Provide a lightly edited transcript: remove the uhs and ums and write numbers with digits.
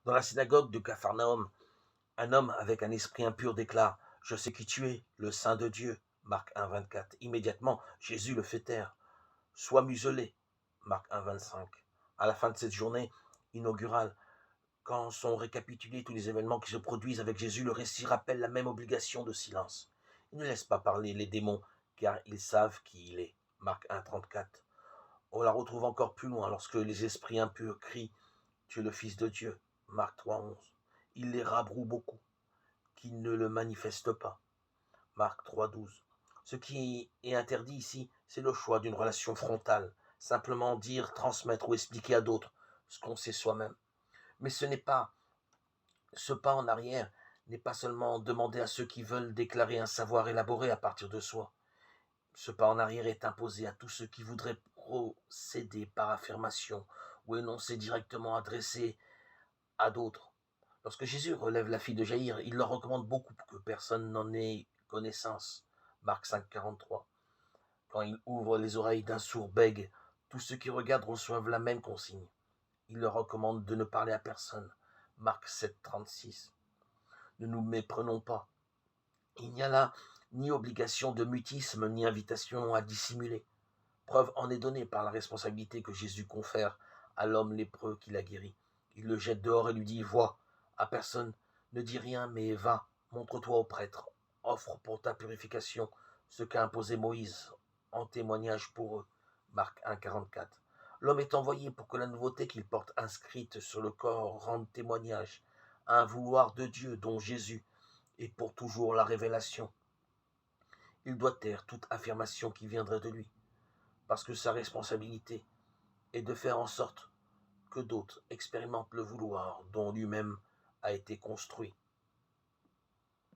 Dans la synagogue de Capharnaüm, un homme avec un esprit impur déclare: Je sais qui tu es, le Saint de Dieu. Marc 1, 24. Immédiatement, Jésus le fait taire. Sois muselé. Marc 1, 25. À la fin de cette journée inaugurale, quand sont récapitulés tous les événements qui se produisent avec Jésus, le récit rappelle la même obligation de silence. Il ne laisse pas parler les démons, car ils savent qui il est. Marc 1, 34. On la retrouve encore plus loin lorsque les esprits impurs crient: Tu es le Fils de Dieu. Marc 3, 11. Il les rabroue beaucoup, qui ne le manifestent pas. Marc 3, 12. Ce qui est interdit ici, c'est le choix d'une relation frontale, simplement dire, transmettre ou expliquer à d'autres ce qu'on sait soi-même. Mais ce pas en arrière n'est pas seulement demander à ceux qui veulent déclarer un savoir élaboré à partir de soi. Ce pas en arrière est imposé à tous ceux qui voudraient procéder par affirmation ou énoncer directement adressé à d'autres. Lorsque Jésus relève la fille de Jaïr, il leur recommande beaucoup que personne n'en ait connaissance. Marc 5, 43. Quand il ouvre les oreilles d'un sourd bègue, tous ceux qui regardent reçoivent la même consigne. Il leur recommande de ne parler à personne. Marc 7, 36. Ne nous méprenons pas. Il n'y a là ni obligation de mutisme, ni invitation à dissimuler. Preuve en est donnée par la responsabilité que Jésus confère à l'homme lépreux qui l'a guéri. Il le jette dehors et lui dit: Vois, à personne, ne dis rien, mais va, montre-toi au prêtre, offre pour ta purification ce qu'a imposé Moïse, en témoignage pour eux. Marc 1, 44. L'homme est envoyé pour que la nouveauté qu'il porte inscrite sur le corps rende témoignage à un vouloir de Dieu dont Jésus est pour toujours la révélation. Il doit taire toute affirmation qui viendrait de lui, parce que sa responsabilité est de faire en sorte que d'autres expérimentent le vouloir dont lui-même a été construit.